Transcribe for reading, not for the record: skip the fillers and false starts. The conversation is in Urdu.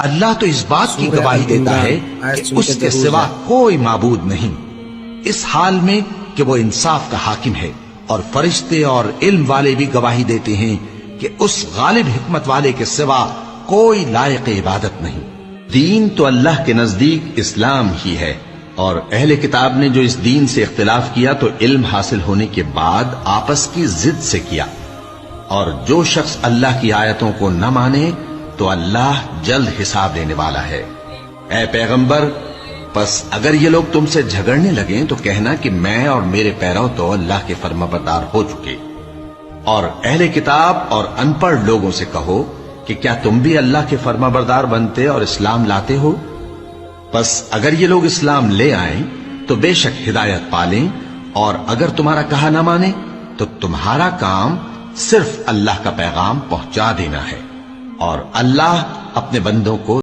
اللہ تو اس بات کی گواہی دیتا ہے کہ اس کے سوا کوئی معبود نہیں، اس حال میں کہ وہ انصاف کا حاکم ہے، اور فرشتے اور علم والے بھی گواہی دیتے ہیں کہ اس غالب حکمت والے کے سوا کوئی لائق عبادت نہیں۔ دین تو اللہ کے نزدیک اسلام ہی ہے، اور اہل کتاب نے جو اس دین سے اختلاف کیا تو علم حاصل ہونے کے بعد آپس کی ضد سے کیا، اور جو شخص اللہ کی آیتوں کو نہ مانے تو اللہ جلد حساب لینے والا ہے۔ اے پیغمبر، پس اگر یہ لوگ تم سے جھگڑنے لگیں تو کہنا کہ میں اور میرے پیرو تو اللہ کے فرمانبردار ہو چکے، اور اہل کتاب اور ان پڑھ لوگوں سے کہو کہ کیا تم بھی اللہ کے فرمانبردار بنتے اور اسلام لاتے ہو؟ پس اگر یہ لوگ اسلام لے آئیں تو بے شک ہدایت پالیں، اور اگر تمہارا کہا نہ مانے تو تمہارا کام صرف اللہ کا پیغام پہنچا دینا ہے، اور اللہ اپنے بندوں کو